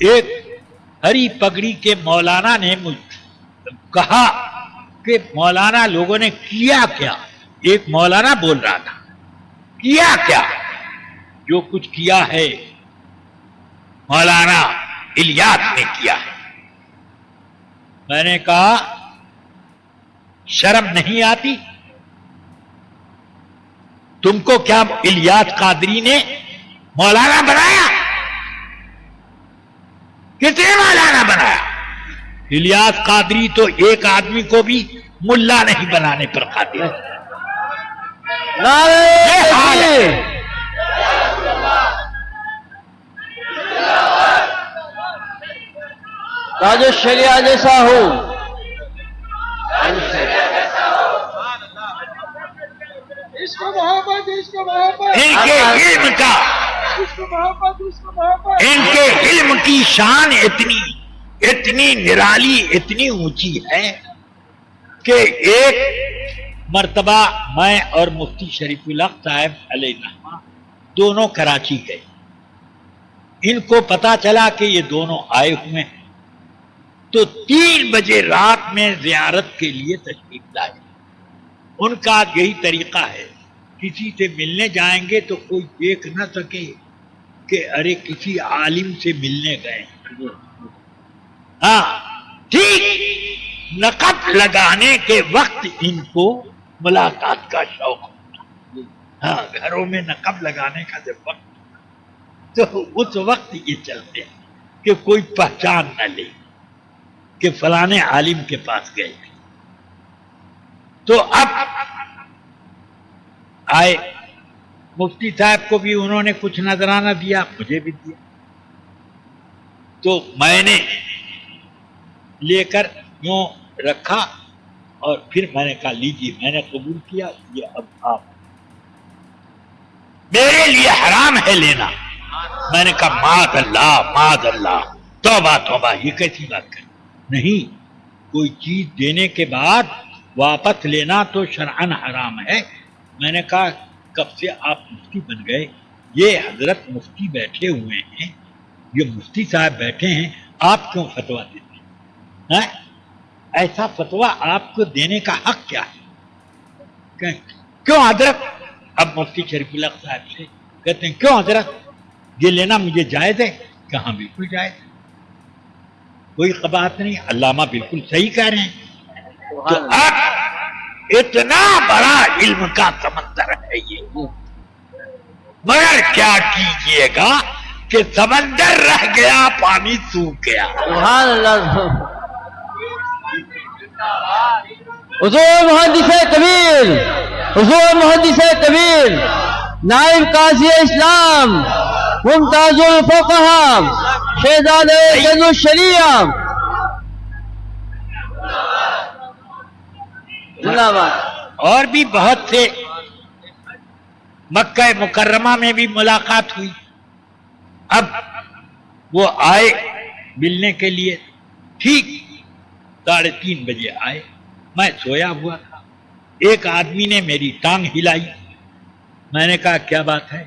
ایک ہری پگڑی کے مولانا نے کہا کہ مولانا لوگوں نے کیا کیا؟ ایک مولانا بول رہا تھا کیا کیا؟ جو کچھ کیا ہے مولانا الیاس نے کیا ہے۔ میں نے کہا شرم نہیں آتی تم کو؟ کیا الیاس قادری نے مولانا بنایا؟ کس نے مولانا بنایا؟ الیاس قادری تو ایک آدمی کو بھی ملا نہیں بنانے پر قادر ہے۔ یہ حال ہے۔ تاج الشریعہ جیسا ہو، ان کے علم کی شان اتنی نرالی، اتنی اونچی ہے کہ ایک مرتبہ میں اور مفتی شریف الحق صاحب علیہ الرحمہ دونوں کراچی گئے۔ ان کو پتا چلا کہ یہ دونوں آئے ہوئے ہیں تو 3 بجے رات میں زیارت کے لیے تشریف لائے۔ ان کا یہی طریقہ ہے، کسی سے ملنے جائیں گے تو کوئی دیکھ نہ سکے کہ ارے کسی عالم سے ملنے گئے۔ ہاں ٹھیک نقب لگانے کے وقت ان کو ملاقات کا شوق ہوتا۔ ہاں گھروں میں نقب لگانے کا جب وقت تو اس وقت یہ چلتے ہیں کہ کوئی پہچان نہ لے کہ فلانے عالم کے پاس گئے۔ تو اب آئے مفتی صاحب کو بھی انہوں نے کچھ نذرانہ دیا، مجھے بھی دیا، تو میں نے لے کر یوں رکھا اور پھر میں نے کہا لیجیے، میں نے قبول کیا، یہ اب آپ میرے لیے حرام ہے لینا۔ میں نے کہا معاذ اللہ معاذ اللہ، توبہ توبہ، یہ کیسی بات کر؟ نہیں، کوئی چیز دینے کے بعد واپس لینا تو شرعاً حرام ہے۔ میں نے کہا کب سے آپ مفتی بن گئے؟ یہ حضرت مفتی بیٹھے ہوئے ہیں، یہ مفتی صاحب بیٹھے ہیں، آپ کیوں فتویٰ دیتے ہیں؟ ایسا فتویٰ آپ کو دینے کا حق کیا ہے؟ کیوں حضرت؟ اب مفتی شریف الحق صاحب سے کہتے ہیں کیوں حضرت یہ لینا مجھے جائز ہے؟ کہاں بالکل جائز ہے، کوئی قباحت نہیں، علامہ بالکل صحیح کہہ رہے ہیں۔ تو اب اتنا بڑا علم کا سمندر ہے یہ، مگر کیا کیجئے گا کہ سمندر رہ گیا، پانی سوکھ گیا۔ سبحان اللہ۔ حضور محدث کبیر، حضور محدث کبیر، نائب قاضی اسلام، ممتاز الفقہا، شہزادہ جز الشریعہ، اور بھی بہت سے، مکہ مکرمہ میں بھی ملاقات ہوئی۔ اب وہ آئے ملنے کے لیے، ٹھیک 3:30 بجے آئے، میں سویا ہوا تھا، ایک آدمی نے میری ٹانگ ہلائی۔ میں نے کہا کیا بات ہے؟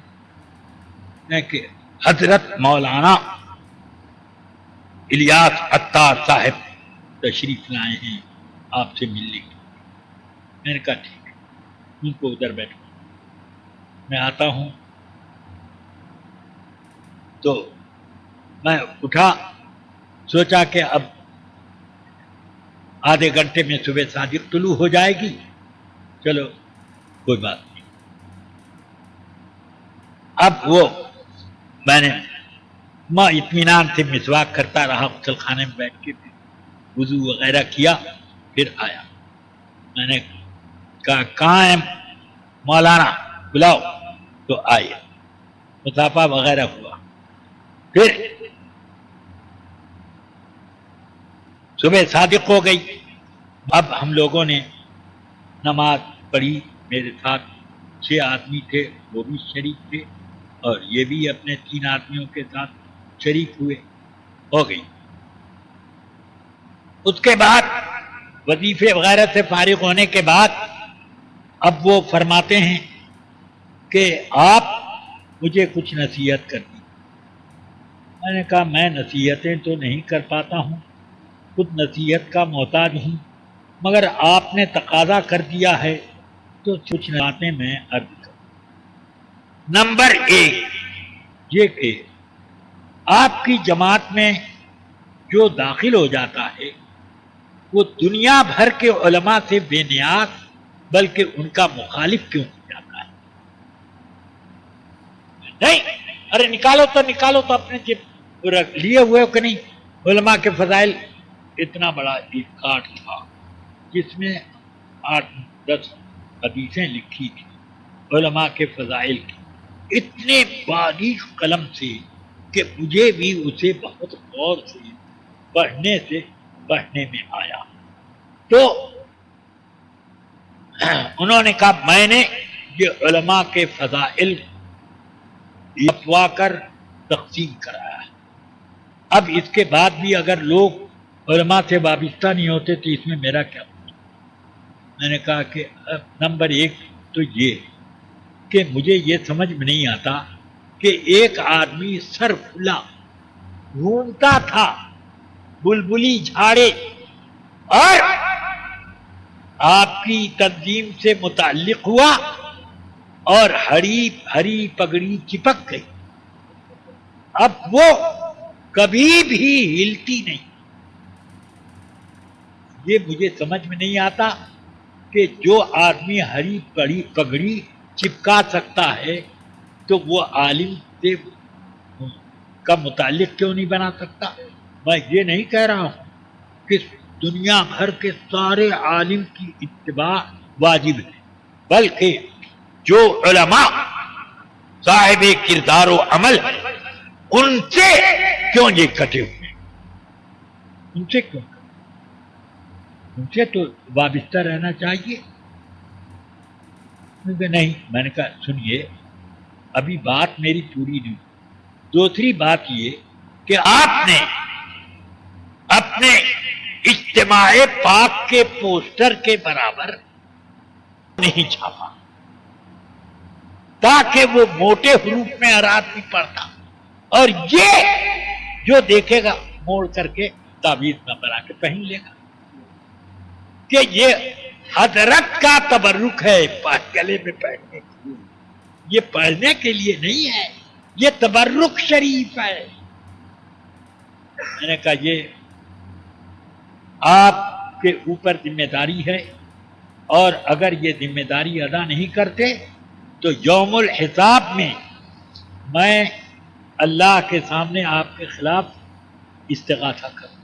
کہ حضرت مولانا الیاس عطار صاحب تشریف لائے ہیں آپ سے ملنے کے۔ میں نے کہا ٹھیک ہے، ان کو ادھر بیٹھو، میں آتا ہوں۔ تو میں اٹھا، سوچا کہ اب آدھے گھنٹے میں صبح صادق طلوع ہو جائے گی، چلو کوئی بات نہیں۔ اب وہ میں نے اطمینان سے مسواک کرتا رہا، غسل خانے میں بیٹھ کے وضو وغیرہ کیا، پھر آیا۔ میں نے کہا کہاں ہے مولانا، بلاؤ، تو آئے، مصافحہ وغیرہ ہوا۔ پھر صبح صادق ہو گئی۔ اب ہم لوگوں نے نماز پڑھی، میرے ساتھ 6 آدمی تھے، وہ بھی شریک تھے، اور یہ بھی اپنے 3 آدمیوں کے ساتھ شریک ہوئے، ہو گئی۔ اس کے بعد وظیفے وغیرہ سے فارغ ہونے کے بعد اب وہ فرماتے ہیں کہ آپ مجھے کچھ نصیحت کر دی۔ میں نے کہا میں نصیحتیں تو نہیں کر پاتا ہوں، خود نصیحت کا محتاج ہوں، مگر آپ نے تقاضا کر دیا ہے تو کچھ باتیں میں عرض کروں۔ نمبر 1 یہ کہ آپ کی جماعت میں جو داخل ہو جاتا ہے وہ دنیا بھر کے علماء سے بے نیاز بلکہ ان کا مخالف کیوں ہو جاتا ہے؟ نہیں، ارے نکالو تو اپنے جب لیے ہوئے کہ نہیں؟ علماء کے فضائل اتنا بڑا ایک کارڈ تھا جس میں 8-10 حدیثیں لکھی تھی علماء کے فضائل کی، اتنے باریک قلم سے کہ مجھے بھی اسے بہت غور سے پڑھنے میں آیا۔ تو انہوں نے کہا میں نے یہ علماء کے فضائل لپوا کر تقسیم کرایا ہے، اب اس کے بعد بھی اگر لوگ علماء سے وابستہ نہیں ہوتے تو اس میں میرا کیا ہوتا؟ میں نے کہا کہ نمبر 1 تو یہ کہ مجھے یہ سمجھ میں نہیں آتا کہ ایک آدمی سر کھلا گھومتا تھا بلبلی جھاڑے اور آپ کی تنظیم سے متعلق ہوا اور ہری پگڑی چپک گئی، اب وہ کبھی بھی ہلتی نہیں۔ یہ مجھے سمجھ میں نہیں آتا کہ جو آدمی ہری پگڑی چپکا سکتا ہے تو وہ عالم سے کا متعلق کیوں نہیں بنا سکتا؟ میں یہ نہیں کہہ رہا ہوں کہ دنیا بھر کے سارے عالم کی اتباع واجب ہے، بلکہ جو علماء صاحب کردار و عمل ان سے کیوں یہ کٹے ہوئے ہیں؟ ان سے کیوں؟ ان سے تو وابستہ رہنا چاہیے۔ نہیں، میں نے کہا سنیے ابھی بات میری پوری نہیں۔ دوسری بات یہ کہ آپ نے اپنے اجتماع پاک کے پوسٹر کے برابر نہیں چھاپا تاکہ وہ موٹے حروف میں ہر آدمی پڑھتا، اور یہ جو دیکھے گا موڑ کر کے تعویذ میں بنا کے پہن لے گا کہ یہ حضرت کا تبرک ہے گلے میں پہننے کے لیے، یہ پڑھنے کے لیے نہیں ہے، یہ تبرک شریف ہے۔ میں نے کہا یہ آپ کے اوپر ذمہ داری ہے، اور اگر یہ ذمہ داری ادا نہیں کرتے تو یوم الحساب میں میں اللہ کے سامنے آپ کے خلاف استغاثہ کروں۔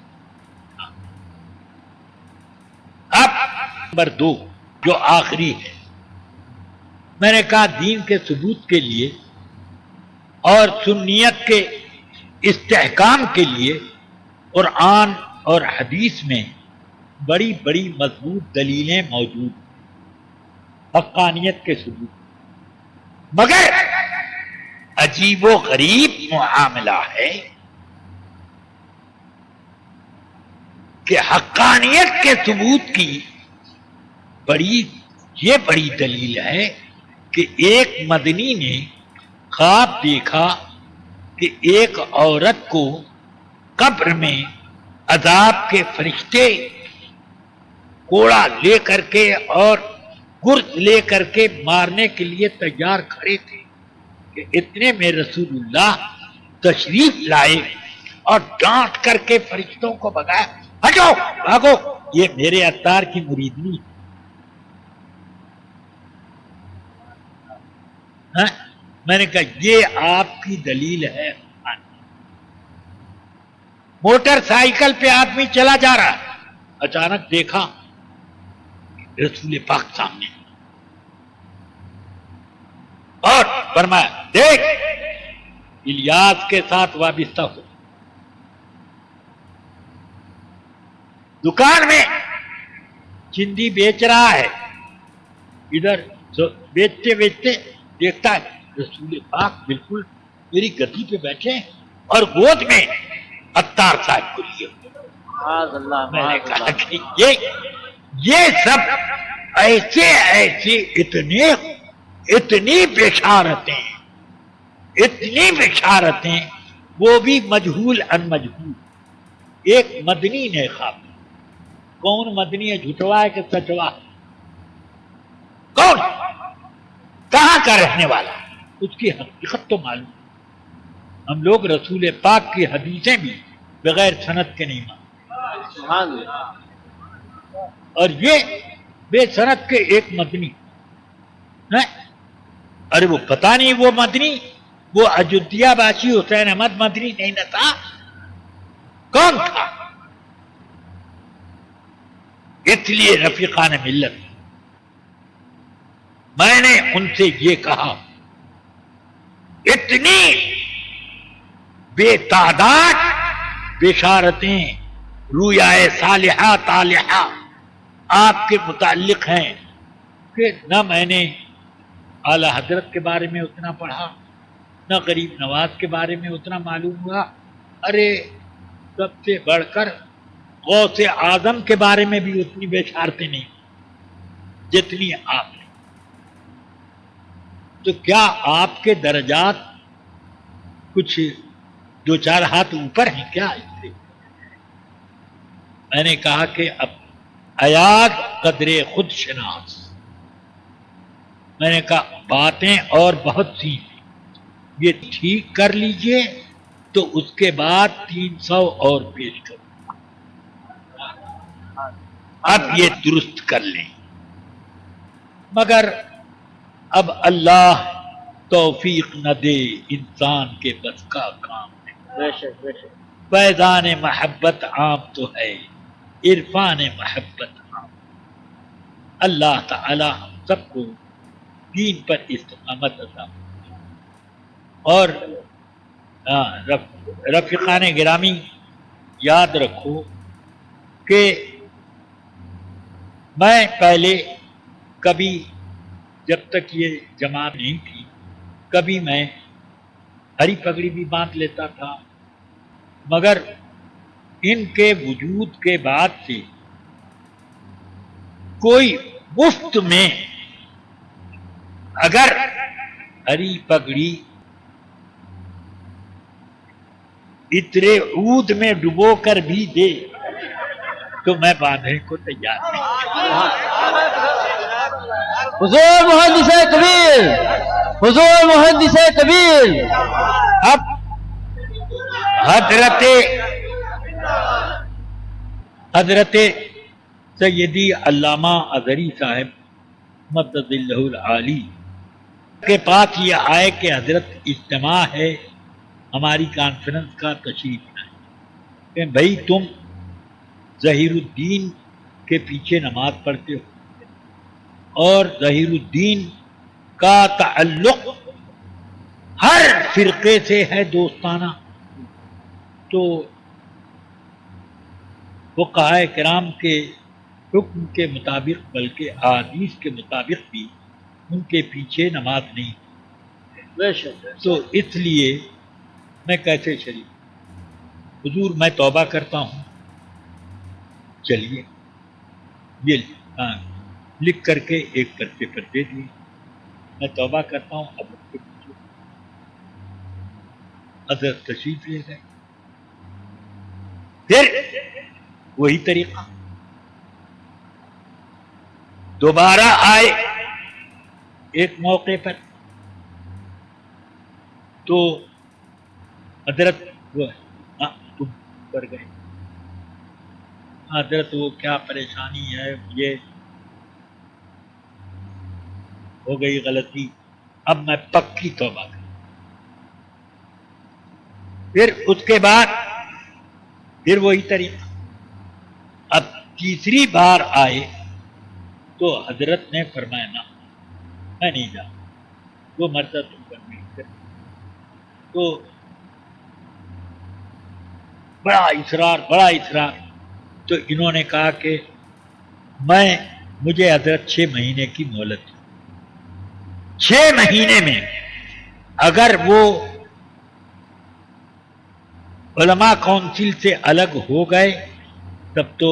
اب نمبر 2 جو آخری ہے، میں نے کہا دین کے ثبوت کے لیے اور سنیت کے استحکام کے لیے قرآن اور حدیث میں بڑی بڑی مضبوط دلیلیں موجود ہیں حقانیت کے ثبوت، مگر عجیب و غریب معاملہ ہے کہ حقانیت کے ثبوت کی یہ بڑی دلیل ہے کہ ایک مدنی نے خواب دیکھا کہ ایک عورت کو قبر میں عذاب کے فرشتے کوڑا لے کر کے اور گرز لے کر کے مارنے کے لیے تیار کھڑے تھے کہ اتنے میں رسول اللہ تشریف لائے اور ڈانٹ کر کے فرشتوں کو بگایا، ہٹو بھاگو، یہ میرے عطار کی مریدنی ہے۔ میں نے کہا یہ آپ کی دلیل ہے۔ موٹر سائیکل پہ آدمی چلا جا رہا ہے، اچانک دیکھا رسول پاک سامنے اور فرمایا دیکھ الیاس کے ساتھ وابستہ ہو۔ دکان میں چندی بیچ رہا ہے، ادھر بیچتے بیچتے دیکھتا ہے رسول پاک بالکل میری گدی پہ بیٹھے ہیں اور گود میں عطار صاحب کو لیے۔ میں نے کہا کہ یہ سب ایسے اتنی بشارتیں وہ بھی مجہول ان مجہول. ایک مدنی نے خواب. کون مدنی ہے؟ جھوٹوا ہے کہ سچوا؟ کون؟ کہاں کا رہنے والا؟ اس کی حقیقت تو معلوم. ہم لوگ رسول پاک کی حدیثیں بھی بغیر سند کے نہیں مانتے. اور یہ بے سند کے ایک مدنی ہے. ارے وہ پتہ نہیں وہ مدنی، وہ اجودھیا باسی حسین احمد مدنی نہیں نہ تھا؟ کون تھا؟ اس لیے رفیقان ملت میں نے ان سے یہ کہا، اتنی بے تعداد بشارتیں رویائے صالحہ طالحہ آپ کے متعلق ہیں کہ نہ میں نے اعلی حضرت کے بارے میں اتنا پڑھا، نہ غریب نواز کے بارے میں اتنا معلوم ہوا. ارے سب سے بڑھ کر غوث اعظم کے بارے میں بھی اتنی بشارتیں نہیں جتنی آپ نے. تو کیا آپ کے درجات کچھ دو چار ہاتھ اوپر ہیں کیا اس سے؟ میں نے کہا کہ اب ایاز قدر خود شناس. میں نے کہا باتیں اور بہت سی یہ ٹھیک کر لیجئے تو اس کے بعد 300 اور پیش کرو. اب یہ درست کر لیں. مگر اب اللہ توفیق نہ دے، انسان کے بس کا کام ہے. فیضان محبت عام تو ہے، عرفان محبت عام. اللہ تعالی ہم سب کو دین پر استقامت عطا فرمائے. اور رفیقان گرامی یاد رکھو کہ میں پہلے کبھی جب تک یہ جماعت نہیں تھی کبھی میں ہری پگڑی بھی باندھ لیتا تھا، مگر ان کے وجود کے بعد سے کوئی مفت میں اگر ہری پگڑی اترے عود میں ڈبو کر بھی دے تو میں باندھنے کو تیار نہیں. حضور محدث کبیر، حضور محدث کبیر. اب حضرت سیدی علامہ اظہری صاحب مدد اللہ العالی کے پاس یہ آئے کہ حضرت اجتماع ہے ہماری کانفرنس کا، تشریف لائیں. کہ بھائی تم ظہیر الدین کے پیچھے نماز پڑھتے ہو اور ظہیر الدین کا تعلق ہر فرقے سے ہے دوستانہ، تو فقہائے کرام کے حکم کے مطابق بلکہ احادیث کے مطابق بھی ان کے پیچھے نماز نہیں. تو اس لیے میں کیسے شریک؟ حضور میں توبہ کرتا ہوں. چلیے یہ لکھ کر کے ایک پرچے پر دے دیے. میں توبہ کرتا ہوں. اب ان کے پیچھے حضرت تشریف لے گئے. پھر وہی طریقہ دوبارہ آئے ایک موقع پر تو حضرت تم کر گئے. حضرت وہ کیا پریشانی ہے، یہ ہو گئی غلطی، اب میں پکی توبہ کروں. پھر اس کے بعد پھر وہی طریقہ. اب تیسری بار آئے تو حضرت نے فرمایا نہ میں نہیں جاؤں، وہ مرتا تم پر نہیں کر. تو بڑا اصرار. تو انہوں نے کہا کہ مجھے حضرت 6 مہینے کی مہلت، 6 مہینے میں اگر وہ علماء کونسل سے الگ ہو گئے تب تو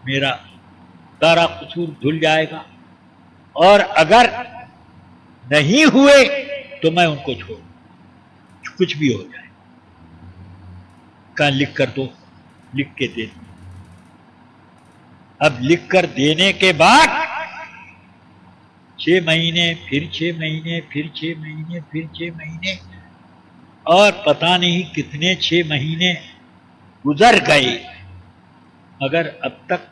میرا سارا قصور دھل جائے گا، اور اگر نہیں ہوئے تو میں ان کو چھوڑ کچھ بھی ہو جائے. کہا لکھ کر دو، لکھ کے دے دو۔ اب لکھ کر دینے کے بعد 6 مہینے، پھر 6 مہینے، پھر 6 مہینے، پھر 6 مہینے، اور پتہ نہیں کتنے 6 مہینے گزر گئے، مگر اب تک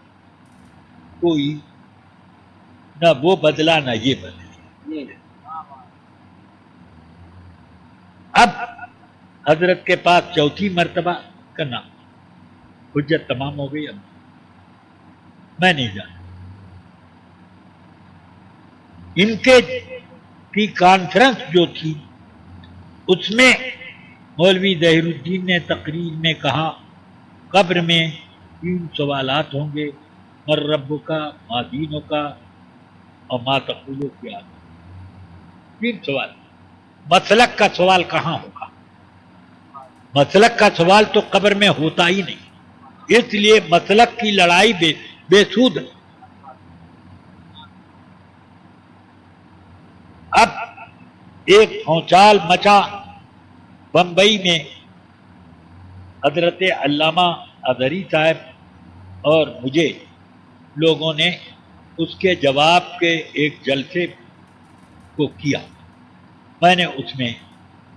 کوئی نہ وہ بدلا نہ یہ بدلا۔ اب حضرت کے پاس چوتھی مرتبہ کرنا، حجت تمام ہو گئی، اب میں نہیں جانا۔ ان کے کی کانفرنس جو تھی اس میں مولوی ظہیر الدین نے تقریر میں کہا قبر میں 3 سوالات ہوں گے، من ربک کا، ما دینک کا، اور ما تقول فی ھذا۔ 3 سوال۔ مسلک کا سوال کہاں ہوگا؟ مسلک کا سوال تو قبر میں ہوتا ہی نہیں، اس لیے مسلک کی لڑائی بے سود ہے۔ اب ایک بھونچال مچا بمبئی میں، حضرت علامہ اظہری صاحب اور مجھے لوگوں نے اس کے جواب کے ایک جلسے کو کیا۔ میں نے اس میں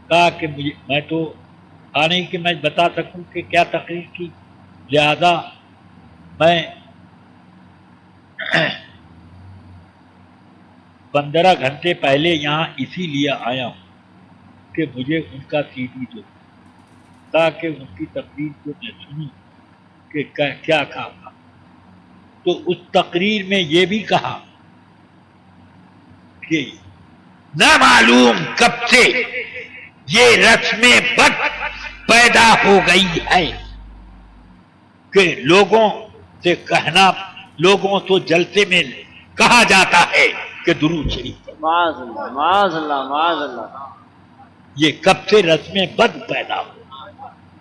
کہا کہ میں تو نہیں کہ میں بتا سکوں کہ کیا تقریر کی، لہذا میں 15 گھنٹے پہلے یہاں اسی لیے آیا ہوں کہ مجھے ان کا سی ڈی دو تاکہ ان کی تقریر کو میں سنوں کہ کیا کہا تھا۔ تو اس تقریر میں یہ بھی کہا کہ نہ معلوم کب سے یہ رسم بد پیدا ہو گئی ہے کہ لوگوں سے کہنا، لوگوں تو جلسے میں کہا جاتا ہے کہ درود شریف معاذ اللہ، معاذ اللہ، معاذ اللہ۔ یہ کب سے رسم بد پیدا ہو؟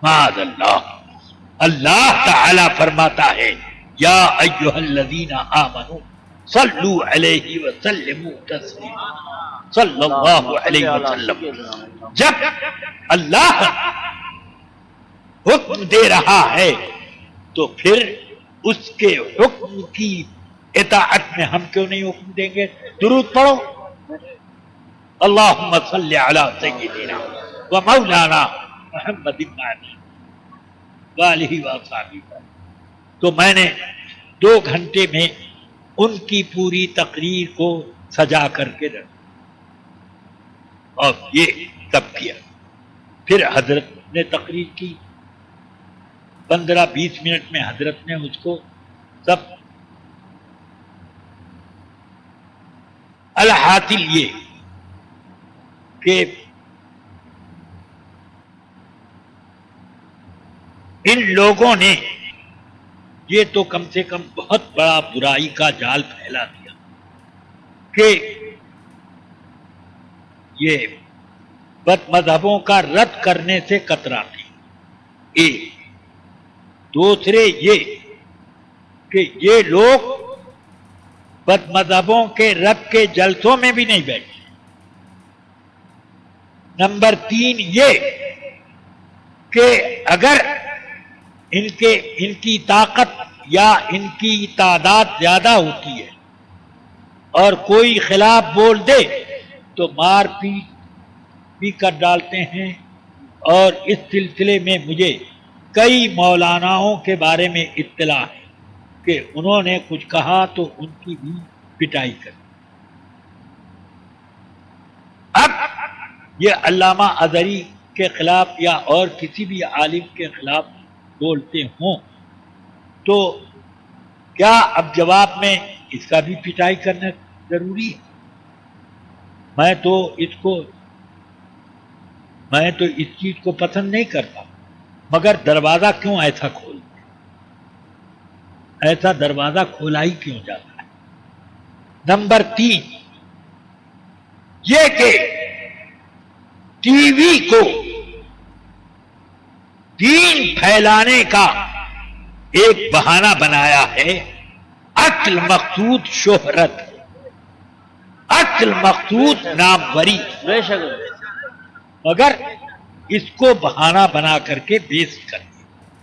معاذ اللہ۔ اللہ تعالی فرماتا ہے یا ایھا الذین آمنوا صلوا علیہ وسلموا تسلیما، صلی اللہ علیہ وسلم۔ جب اللہ حکم دے رہا ہے تو پھر اس کے حکم کی اطاعت میں ہم کیوں نہیں حکم دیں گے؟ درود پڑھو، اللہم صلی علی سیدنا و مولانا محمد وآلہ وصحبہ۔ تو میں نے 2 گھنٹے میں ان کی پوری تقریر کو سجا کر کے رکھا اور یہ تب کیا۔ پھر حضرت نے تقریر کی، 15-20 منٹ میں حضرت نے اس کو سب الحاصل یہ کہ ان لوگوں نے یہ تو کم سے کم بہت بڑا برائی کا جال پھیلا دیا کہ یہ بد مذہبوں کا رد کرنے سے کتراتے۔ ایک دوسرے یہ کہ یہ لوگ بد مذہبوں کے رد کے جلسوں میں بھی نہیں بیٹھے۔ نمبر 3 یہ کہ اگر ان کی طاقت یا ان کی تعداد زیادہ ہوتی ہے اور کوئی خلاف بول دے تو مار پیٹ بھی کر ڈالتے ہیں، اور اس سلسلے میں مجھے کئی مولاناؤں کے بارے میں اطلاع ہے کہ انہوں نے کچھ کہا تو ان کی بھی پٹائی کر۔ اب یہ علامہ اظہری کے خلاف یا اور کسی بھی عالم کے خلاف بولتے ہوں تو کیا اب جواب میں اس کا بھی پٹائی کرنا ضروری ہے؟ میں تو اس چیز کو پسند نہیں کرتا، مگر دروازہ کیوں ایسا کھولتے؟ ایسا دروازہ کھولا ہی کیوں جاتا ہے؟ نمبر 3 یہ کہ ٹی وی کو دین پھیلانے کا ایک بہانہ بنایا ہے۔ اصل مقصود شہرت، اصل مقصود ناموری، بے شک، مگر اس کو بہانہ بنا کر کے بیس کر دیا۔